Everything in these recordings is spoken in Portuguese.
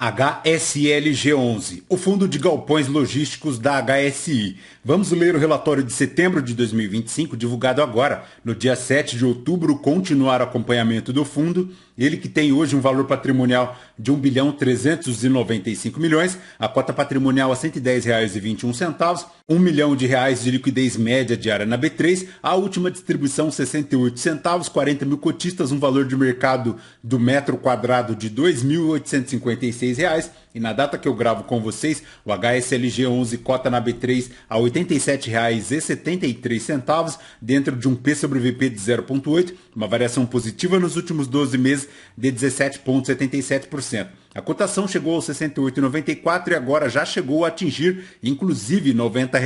HSLG11, o Fundo de Galpões Logísticos da HSI. Vamos ler o relatório de setembro de 2025, divulgado agora, no dia 7 de outubro, continuar o acompanhamento do fundo. Ele que tem hoje um valor patrimonial de R$ 1.395 milhões, a cota patrimonial a R$ 110,21, R$ 1 milhão de liquidez média diária na B3, a última distribuição 68 centavos, 40 mil cotistas, um valor de mercado do metro quadrado de R$ 2.856. E na data que eu gravo com vocês, o HSLG11 cota na B3 a R$ 87,73, dentro de um P sobre VP de 0,8, uma variação positiva nos últimos 12 meses de 17,77%. A cotação chegou aos R$ 68,94 e agora já chegou a atingir, inclusive, R$ 90,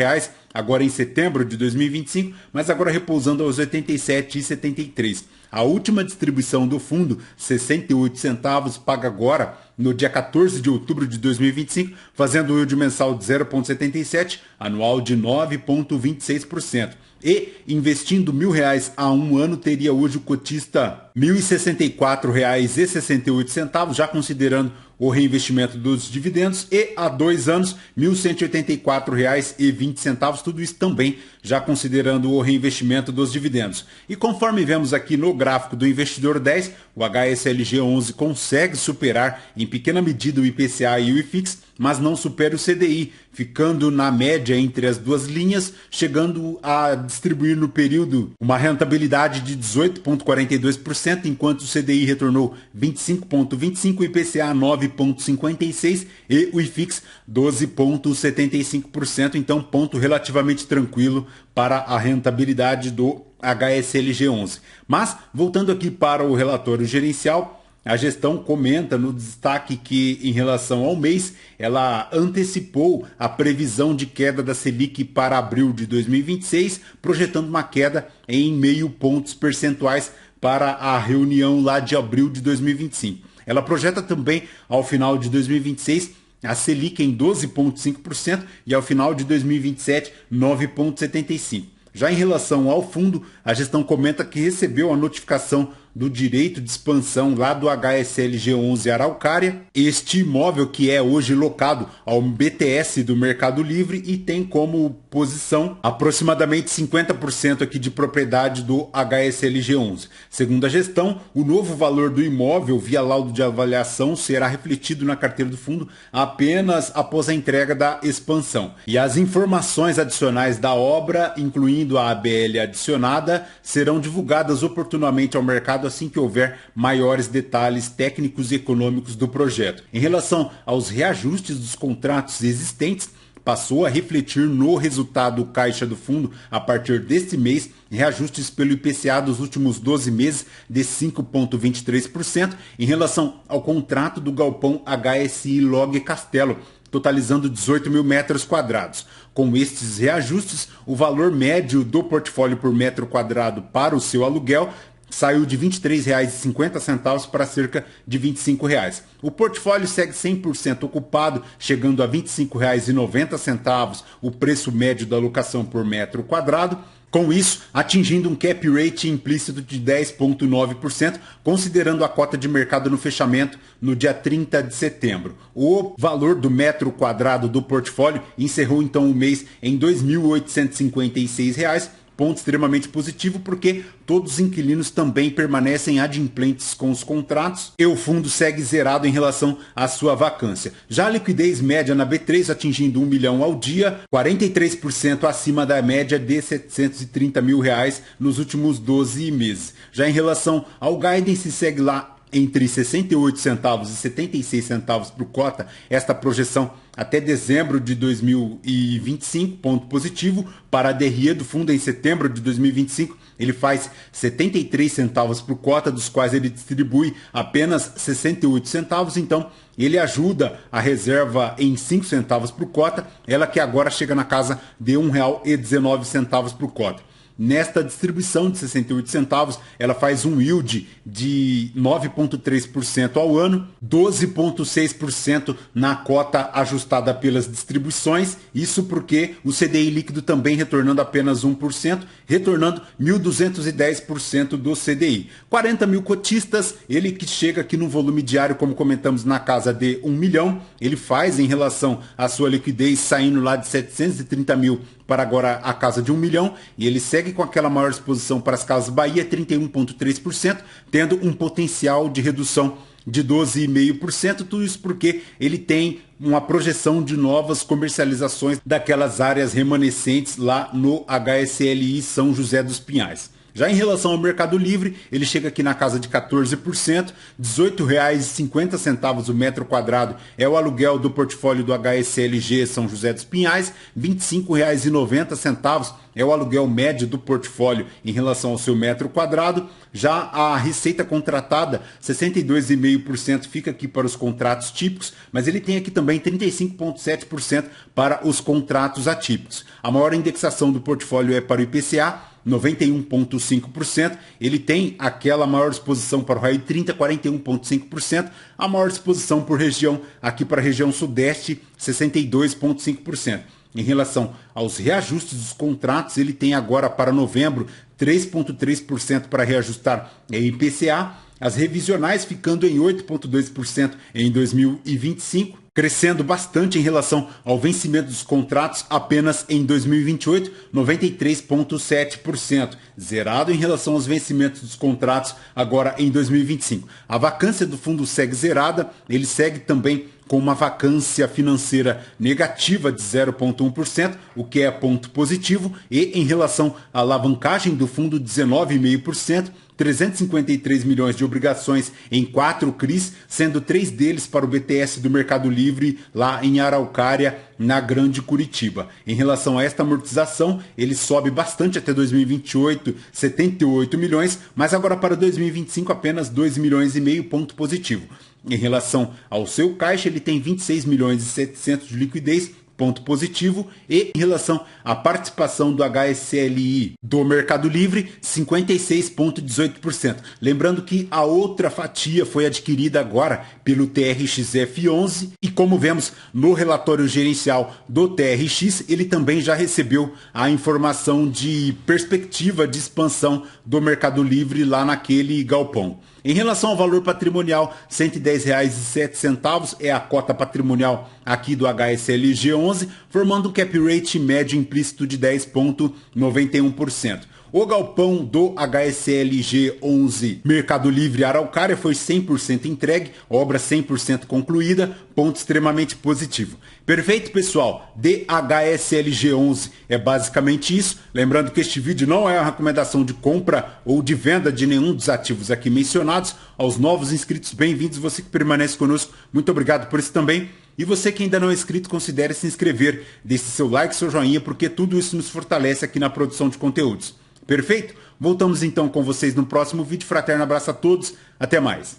agora em setembro de 2025, mas agora repousando aos R$ 87,73. A última distribuição do fundo, 68 centavos, paga agora no dia 14 de outubro de 2025, fazendo um yield mensal de 0,77, anual de 9,26%. E, investindo R$ 1.000 a um ano, teria hoje o cotista R$ 1.064,68, já considerando o reinvestimento dos dividendos, e há 2 anos, R$ 1.184,20, tudo isso também já considerando o reinvestimento dos dividendos. E conforme vemos aqui no gráfico do Investidor 10, o HSLG11 consegue superar em pequena medida o IPCA e o IFIX, mas não supera o CDI, ficando na média entre as duas linhas, chegando a distribuir no período uma rentabilidade de 18,42%, enquanto o CDI retornou 25,25%, o IPCA 9,56% e o IFIX 12,75%, então ponto relativamente tranquilo para a rentabilidade do HSLG11. Mas, voltando aqui para o relatório gerencial, a gestão comenta no destaque que, em relação ao mês, ela antecipou a previsão de queda da Selic para abril de 2026, projetando uma queda em 0,5 pontos percentuais para a reunião lá de abril de 2025. Ela projeta também, ao final de 2026, a Selic em 12,5% e, ao final de 2027, 9,75%. Já em relação ao fundo, a gestão comenta que recebeu a notificação do direito de expansão lá do HSLG11 Araucária, este imóvel que é hoje locado ao BTS do Mercado Livre e tem como posição aproximadamente 50% aqui de propriedade do HSLG11. Segundo a gestão, o novo valor do imóvel via laudo de avaliação será refletido na carteira do fundo apenas após a entrega da expansão. E as informações adicionais da obra, incluindo a ABL adicionada, serão divulgadas oportunamente ao mercado assim que houver maiores detalhes técnicos e econômicos do projeto. Em relação aos reajustes dos contratos existentes, passou a refletir no resultado caixa do fundo a partir deste mês, reajustes pelo IPCA dos últimos 12 meses de 5,23% em relação ao contrato do galpão HSI Log Castelo, totalizando 18 mil metros quadrados. Com estes reajustes, o valor médio do portfólio por metro quadrado para o seu aluguel saiu de R$ 23,50 para cerca de R$ 25. O portfólio segue 100% ocupado, chegando a R$ 25,90 o preço médio da locação por metro quadrado. Com isso, atingindo um cap rate implícito de 10,9%, considerando a cota de mercado no fechamento no dia 30 de setembro. O valor do metro quadrado do portfólio encerrou então o mês em R$ 2.856, ponto extremamente positivo porque todos os inquilinos também permanecem adimplentes com os contratos e o fundo segue zerado em relação à sua vacância. Já a liquidez média na B3 atingindo 1 milhão ao dia, 43% acima da média de R$ 730 mil nos últimos 12 meses. Já em relação ao guidance, segue lá entre 68 centavos e 76 centavos por cota, esta projeção até dezembro de 2025, ponto positivo. Para a DRE do fundo em setembro de 2025, ele faz 73 centavos por cota, dos quais ele distribui apenas 68 centavos, então ele ajuda a reserva em 5 centavos por cota, ela que agora chega na casa de R$ 1,19 por cota. nesta distribuição de 68 centavos, ela faz um yield de 9,3% ao ano, 12,6% na cota ajustada pelas distribuições, isso porque o CDI líquido também retornando apenas 1%, retornando 1.210% do CDI. 40 mil cotistas, ele que chega aqui no volume diário, como comentamos, na casa de 1 milhão, ele faz em relação à sua liquidez saindo lá de 730 mil para agora a casa de 1 milhão, e ele segue com aquela maior exposição para as Casas Bahia, 31,3%, tendo um potencial de redução de 12,5%, tudo isso porque ele tem uma projeção de novas comercializações daquelas áreas remanescentes lá no HSLI São José dos Pinhais. Já em relação ao Mercado Livre, ele chega aqui na casa de 14%, R$ 18,50 o metro quadrado é o aluguel do portfólio do HSLG São José dos Pinhais, R$ 25,90 é o aluguel médio do portfólio em relação ao seu metro quadrado. Já a receita contratada, 62,5% fica aqui para os contratos típicos, mas ele tem aqui também 35,7% para os contratos atípicos. A maior indexação do portfólio é para o IPCA, 91,5%, ele tem aquela maior exposição para o raio 30, 41,5%, a maior exposição por região, aqui para a região sudeste, 62,5%. Em relação aos reajustes dos contratos, ele tem agora para novembro 3,3% para reajustar em IPCA, as revisionais ficando em 8,2% em 2025, crescendo bastante em relação ao vencimento dos contratos apenas em 2028, 93,7%, zerado em relação aos vencimentos dos contratos agora em 2025. A vacância do fundo segue zerada, ele segue também com uma vacância financeira negativa de 0,1%, o que é ponto positivo, e em relação à alavancagem do fundo, 19,5%, 353 milhões de obrigações em 4 CRIs, sendo 3 deles para o BTS do Mercado Livre, lá em Araucária, na Grande Curitiba. Em relação a esta amortização, ele sobe bastante até 2028, 78 milhões, mas agora para 2025 apenas 2 milhões e meio, ponto positivo. Em relação ao seu caixa, ele tem 26 milhões e 700 de liquidez, ponto positivo, e em relação à participação do HSLI do Mercado Livre, 56,18%. Lembrando que a outra fatia foi adquirida agora pelo TRXF11 e, como vemos no relatório gerencial do TRX, ele também já recebeu a informação de perspectiva de expansão do Mercado Livre lá naquele galpão. Em relação ao valor patrimonial, R$ 110,07 é a cota patrimonial aqui do HSLG11, formando um cap rate médio implícito de 10,91%. O galpão do HSLG11 Mercado Livre Araucária foi 100% entregue, obra 100% concluída, ponto extremamente positivo. Perfeito, pessoal? DHSLG11 é basicamente isso. Lembrando que este vídeo não é uma recomendação de compra ou de venda de nenhum dos ativos aqui mencionados. Aos novos inscritos, bem-vindos. Você que permanece conosco, muito obrigado por isso também. E você que ainda não é inscrito, considere se inscrever, deixe seu like, seu joinha, porque tudo isso nos fortalece aqui na produção de conteúdos. Perfeito? Voltamos então com vocês no próximo vídeo. Fraterno abraço a todos. Até mais.